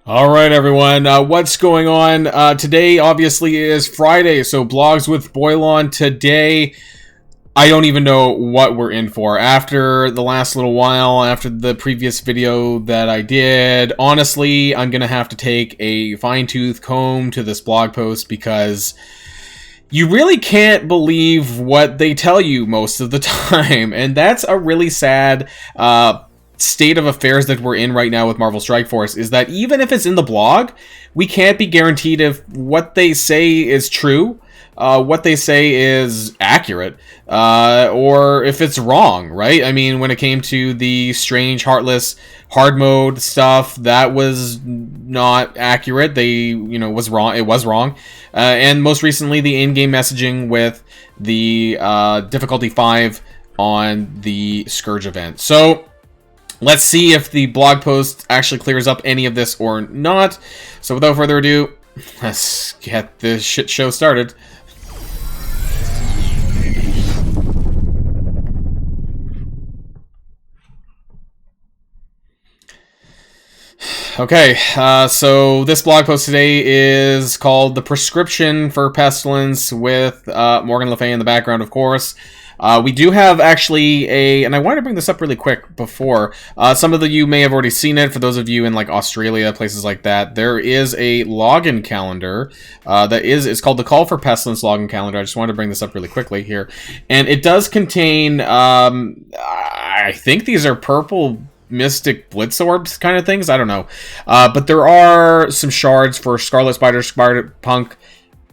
All right, everyone. What's going on? Today, obviously, is Friday, so Blogs with Boilon today. I don't even know what we're in for. After the last little while, after the previous video that I did, honestly, I'm going to have to take a fine-tooth comb to this blog post because you really can't believe what they tell you most of the time. And that's a really sad state of affairs that we're in right now with Marvel Strike Force, is that even if it's in the blog, we can't be guaranteed if what they say is true, what they say is accurate, or if it's wrong, right? I mean, when it came to the Strange, Heartless, hard mode stuff, that was not accurate. Was wrong. It was wrong. And most recently, the in-game messaging with the difficulty 5 on the Scourge event. So let's see if the blog post actually clears up any of this or not. So without further ado, let's get this shit show started. Okay, so this blog post today is called The Prescription for Pestilence with Morgan Le Fay in the background, of course. We do have actually and I want to bring this up really quick before, some of you may have already seen it. For those of you in like Australia, places like that, there is a login calendar it's called the Call for Pestilence login calendar. I just wanted to bring this up really quickly here. And it does contain, I think these are purple mystic blitz orbs kind of things. I don't know. But there are some shards for Scarlet Spider, Spider-Punk,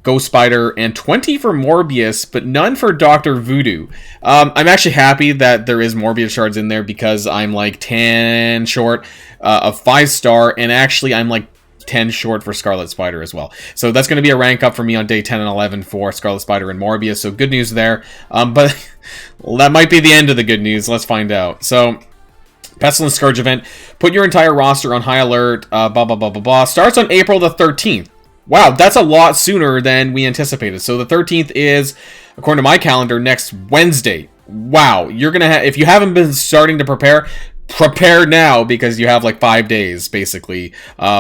Ghost Spider, and 20 for Morbius, but none for Dr. Voodoo. I'm actually happy that there is Morbius shards in there because I'm like 10 short of 5-star, and actually I'm like 10 short for Scarlet Spider as well. So that's going to be a rank up for me on day 10 and 11 for Scarlet Spider and Morbius, so good news there. But that might be the end of the good news. Let's find out. So Pestilence Scourge event. Put your entire roster on high alert. Blah, blah, blah, blah, blah. Starts on April the 13th. Wow, that's a lot sooner than we anticipated. So the 13th is, according to my calendar, next Wednesday. Wow, you're going to have, if you haven't been starting to prepare now, because you have like 5 days, basically,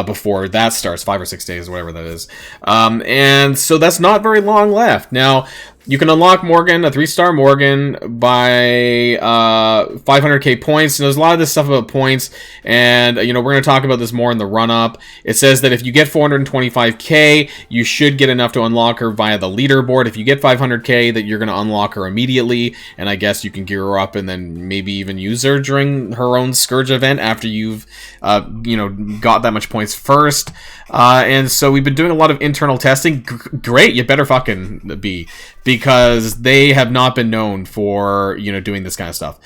before that starts. 5 or 6 days, whatever that is. And so that's not very long left. Now, you can unlock Morgan, a 3-star Morgan, by 500k points. And there's a lot of this stuff about points, and we're going to talk about this more in the run-up. It says that if you get 425k, you should get enough to unlock her via the leaderboard. If you get 500k, that you're going to unlock her immediately, and I guess you can gear her up and then maybe even use her during her own Scourge event after you've got that much points first. And so we've been doing a lot of internal testing. Great, you better fucking be, because they have not been known for, doing this kind of stuff.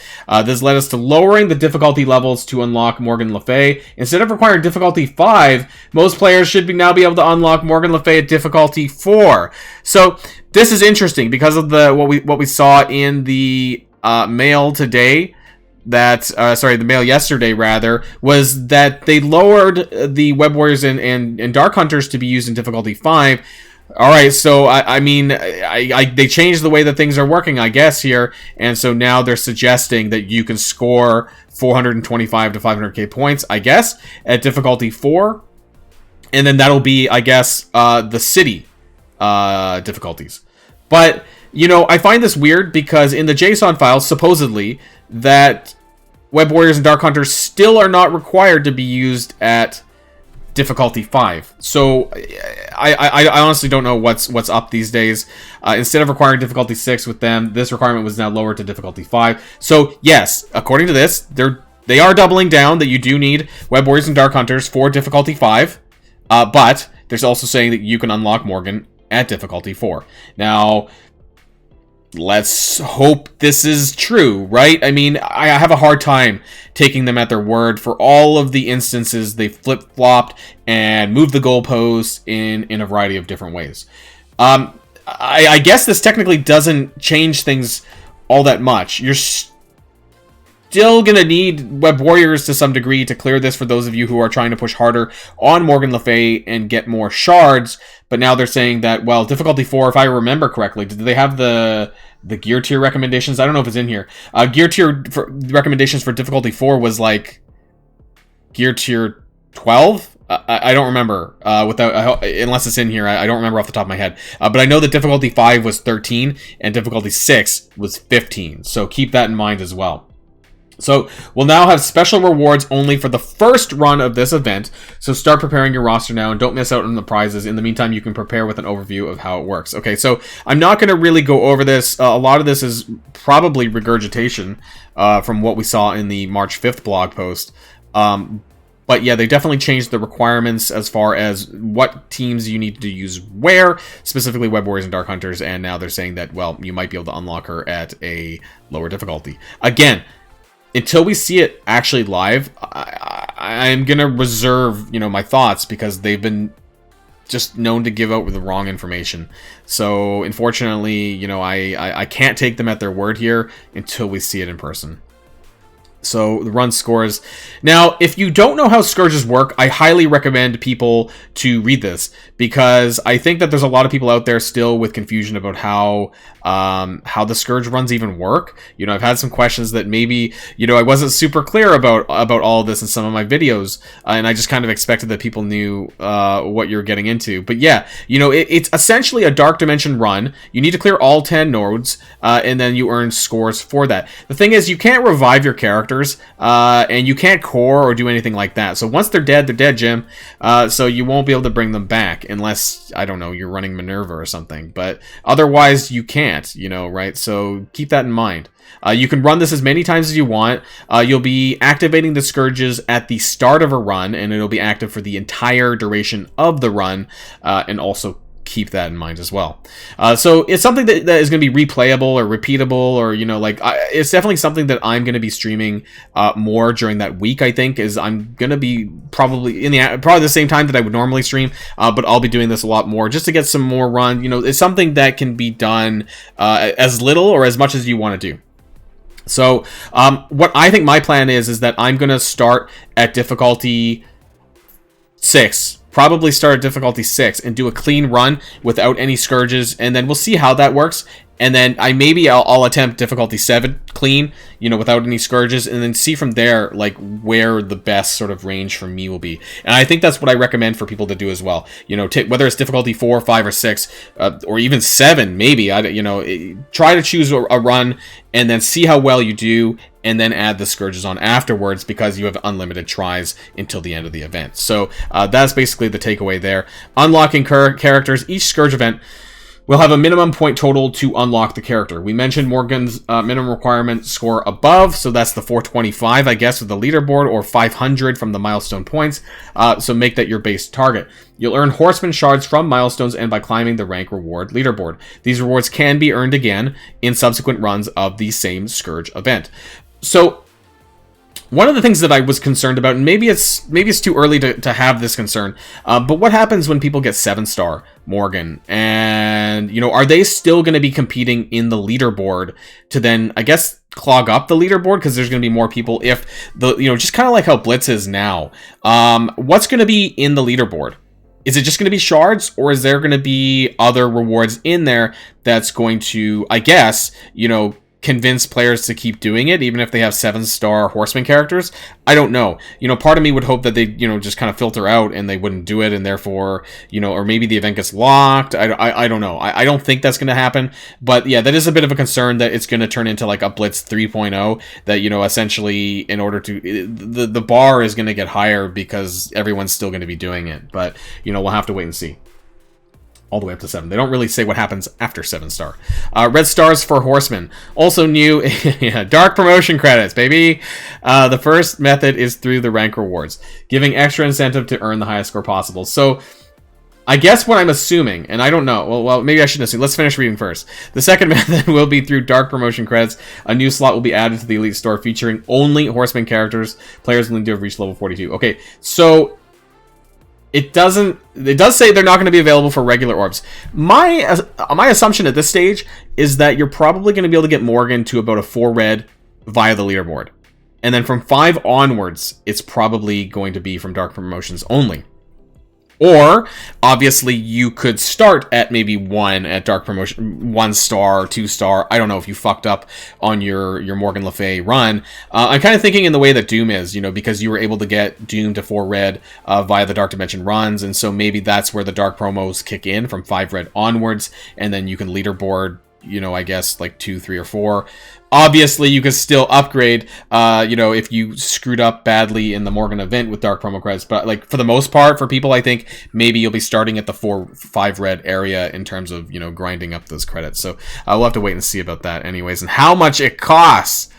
This led us to lowering the difficulty levels to unlock Morgan Le Fay. Instead of requiring difficulty 5, most players should now be able to unlock Morgan Le Fay at difficulty 4. So this is interesting because of what we saw in the mail today. The mail yesterday, rather, was that they lowered the Web Warriors and Dark Hunters to be used in difficulty 5. All right, so they changed the way that things are working, I guess, here, and so now they're suggesting that you can score 425 to 500k points, I guess, at difficulty 4, and then that'll be, I guess, the city difficulties. But I find this weird because in the JSON files, supposedly, that Web Warriors and Dark Hunters still are not required to be used at difficulty 5. So I honestly don't know what's up these days. Instead of requiring difficulty 6 with them, this requirement was now lowered to difficulty 5. So yes, according to this, they are doubling down that you do need Web Warriors and Dark Hunters for difficulty 5. But they're also saying that you can unlock Morgan at difficulty 4. Now, let's hope this is true, right? I mean, I have a hard time taking them at their word for all of the instances they flip-flopped and moved the goalposts in a variety of different ways. I guess this technically doesn't change things all that much. You're still gonna need Web Warriors to some degree to clear this for those of you who are trying to push harder on Morgan Le Fay and get more shards. But now they're saying that, well, difficulty 4, if I remember correctly, did they have the gear tier recommendations? I don't know if it's in here. Gear tier recommendations for difficulty 4 was like gear tier 12, I don't remember unless it's in here. I don't remember off the top of my head. But I know that difficulty 5 was 13 and difficulty 6 was 15. So keep that in mind as well. So we'll now have special rewards only for the first run of this event. So start preparing your roster now and don't miss out on the prizes. In the meantime, you can prepare with an overview of how it works. Okay, so I'm not going to really go over this. A lot of this is probably regurgitation from what we saw in the March 5th blog post. But yeah, they definitely changed the requirements as far as what teams you need to use where, specifically Web Warriors and Dark Hunters. And now they're saying that, well, you might be able to unlock her at a lower difficulty. Again, until we see it actually live, I'm going to reserve, my thoughts because they've been just known to give out the wrong information. So, unfortunately, I can't take them at their word here until we see it in person. So, the run scores. Now, if you don't know how Scourges work, I highly recommend people to read this, because I think that there's a lot of people out there still with confusion about how the Scourge runs even work. I've had some questions that maybe, I wasn't super clear about all of this in some of my videos, and I just kind of expected that people knew what you're getting into. But yeah, it's essentially a Dark Dimension run. You need to clear all 10 nodes, and then you earn scores for that. The thing is, you can't revive your characters, and you can't core or do anything like that. So once they're dead, Jim. So you won't be able to bring them back unless, I don't know, you're running Minerva or something. But otherwise, you can't, right? So keep that in mind. You can run this as many times as you want. You'll be activating the Scourges at the start of a run, and it'll be active for the entire duration of the run, and also keep that in mind as well. So it's something that is going to be replayable or repeatable, or it's definitely something that I'm going to be streaming more during that week. I think is I'm going to be probably the same time that I would normally stream, but I'll be doing this a lot more just to get some more run. It's something that can be done as little or as much as you want to do. So what I think my plan is that I'm going to start at difficulty 6. Probably start at difficulty 6 and do a clean run without any Scourges, and then we'll see how that works. And then I'll attempt difficulty 7 clean, without any Scourges, and then see from there, where the best sort of range for me will be. And I think that's what I recommend for people to do as well. Whether it's difficulty 4, 5, or 6, or even 7, maybe, try to choose a run and then see how well you do, and then add the Scourges on afterwards, because you have unlimited tries until the end of the event. So that's basically the takeaway there. Unlocking characters. Each Scourge event will have a minimum point total to unlock the character. We mentioned Morgan's minimum requirement score above, so that's the 425, I guess, with the leaderboard, or 500 from the milestone points. So make that your base target. You'll earn Horseman shards from milestones and by climbing the rank reward leaderboard. These rewards can be earned again in subsequent runs of the same Scourge event. So one of the things that I was concerned about, and maybe it's too early to have this concern, but what happens when people get 7-star Morgan? And, are they still going to be competing in the leaderboard to then, I guess, clog up the leaderboard? Because there's going to be more people if just kind of like how Blitz is now. What's going to be in the leaderboard? Is it just going to be shards, or is there going to be other rewards in there that's going to, I guess, convince players to keep doing it, even if they have 7-star Horseman characters? I don't know. Part of me would hope that they, just kind of filter out and they wouldn't do it, and therefore, or maybe the event gets locked. I don't know. I don't think that's going to happen. But yeah, that is a bit of a concern that it's going to turn into like a Blitz 3.0, that, essentially in order to, the bar is going to get higher because everyone's still going to be doing it. But, we'll have to wait and see. All the way up to 7. They don't really say what happens after 7-star. Red stars for Horsemen. Also new, dark promotion credits, baby. The first method is through the rank rewards, giving extra incentive to earn the highest score possible. So, I guess what I'm assuming, and I don't know, well, maybe I shouldn't assume. Let's finish reading first. The second method will be through dark promotion credits. A new slot will be added to the Elite Store featuring only Horseman characters. Players will need to have reached level 42. Okay, so it does say they're not going to be available for regular orbs. My assumption at this stage is that you're probably going to be able to get Morgan to about a 4 red via the leaderboard. And then from 5 onwards, it's probably going to be from dark promotions only. Or, obviously, you could start at maybe 1 at Dark Promotion, 1 star, 2 star. I don't know if you fucked up on your Morgan Le Fay run. I'm kind of thinking in the way that Doom is, because you were able to get Doom to 4 red via the Dark Dimension runs, and so maybe that's where the Dark promos kick in from 5 red onwards, and then you can leaderboard, I guess, like 2, 3, or 4. Obviously, you could still upgrade, if you screwed up badly in the Morgan event with Dark promo credits. But, like, for the most part, for people, I think maybe you'll be starting at the 5 red area in terms of, grinding up those credits. So, we'll have to wait and see about that anyways. And how much it costs.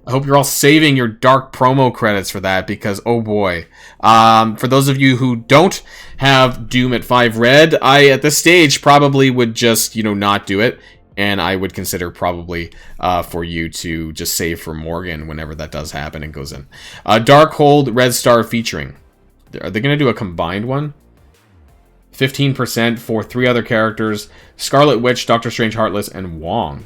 I hope you're all saving your Dark promo credits for that, because, oh boy. For those of you who don't have Doom at 5 red, I, at this stage, probably would just, not do it. And I would consider probably for you to just save for Morgan whenever that does happen and goes in. Darkhold Red Star featuring. Are they going to do a combined one? 15% for 3 other characters. Scarlet Witch, Doctor Strange Heartless, and Wong.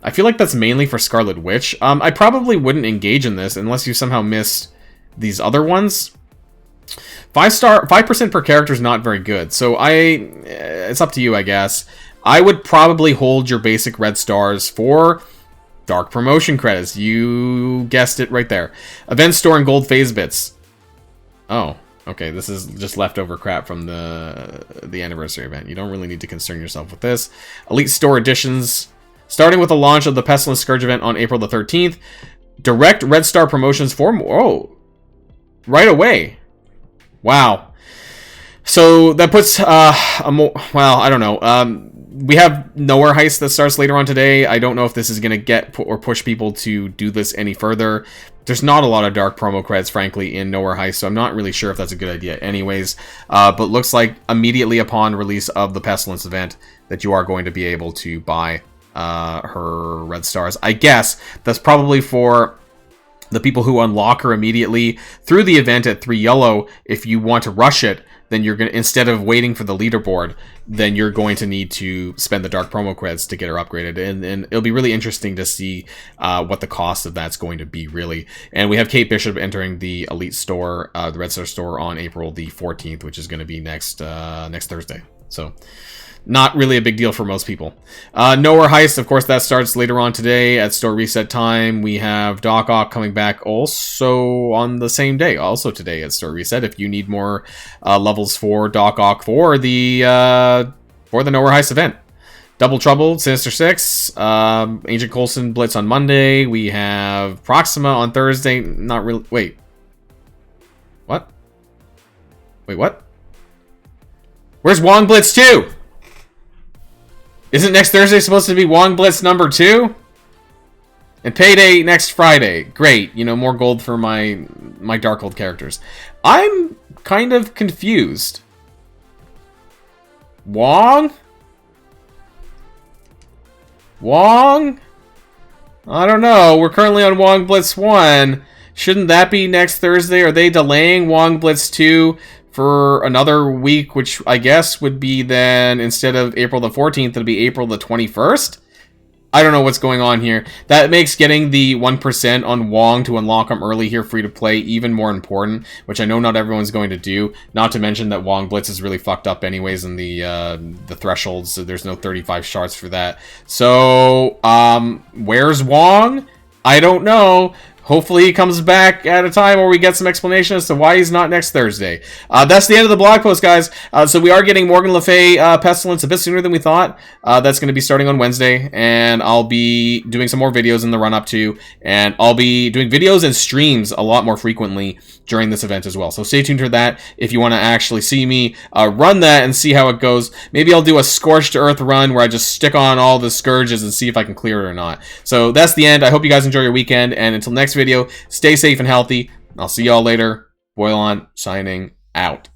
I feel like that's mainly for Scarlet Witch. I probably wouldn't engage in this unless you somehow missed these other ones. 5% per character is not very good. So it's up to you, I guess. I would probably hold your basic red stars for Dark promotion credits. You guessed it right there. Event store and gold phase bits. Oh, okay. This is just leftover crap from the anniversary event. You don't really need to concern yourself with this. Elite store editions. Starting with the launch of the Pestilence Scourge event on April the 13th. Direct red star promotions for... Oh, right away. Wow. So that puts... well, I don't know. We have Nowhere Heist that starts later on today. I don't know if this is going to get or push people to do this any further. There's not a lot of Dark promo credits, frankly, in Nowhere Heist, so I'm not really sure if that's a good idea anyways. But looks like immediately upon release of the Pestilence event that you are going to be able to buy her red stars. I guess that's probably for the people who unlock her immediately through the event at 3 yellow. If you want to rush it, then you're going to, instead of waiting for the leaderboard, then you're going to need to spend the Dark promo credits to get her upgraded. And it'll be really interesting to see what the cost of that's going to be, really. And we have Kate Bishop entering the Elite store, the Red Star store, on April the 14th, which is going to be next Thursday. So... not really a big deal for most people. Nowhere Heist, of course, that starts later on today at store reset time. We have Doc Ock coming back also on the same day, also today at store reset. If you need more levels for Doc Ock for the Nowhere Heist event. Double Trouble, Sinister Six, Agent Coulson, Blitz on Monday. We have Proxima on Thursday. Not really. Wait. What? Wait, what? Where's Wong Blitz 2? Isn't next Thursday supposed to be Wong Blitz number 2? And Payday next Friday. Great. More gold for my Darkhold characters. I'm kind of confused. Wong? Wong? I don't know. We're currently on Wong Blitz 1. Shouldn't that be next Thursday? Are they delaying Wong Blitz 2 for another week, which I guess would be then, instead of April the 14th, it'll be April the 21st? I don't know what's going on here. That makes getting the 1% on Wong to unlock him early here, free to play, even more important, which I know not everyone's going to do. Not to mention that Wong Blitz is really fucked up anyways in the thresholds, so there's no 35 shards for that. So, where's Wong? I don't know. Hopefully he comes back at a time where we get some explanation as to why he's not next Thursday. That's the end of the blog post, guys. So we are getting Morgan Le Fay Pestilence a bit sooner than we thought. That's going to be starting on Wednesday, and I'll be doing some more videos in the run-up to, and I'll be doing videos and streams a lot more frequently during this event as well. So stay tuned for that if you want to actually see me run that and see how it goes. Maybe I'll do a Scorched Earth run where I just stick on all the Scourges and see if I can clear it or not. So that's the end. I hope you guys enjoy your weekend, and until next video, stay safe and healthy. I'll see y'all later. Boilon signing out.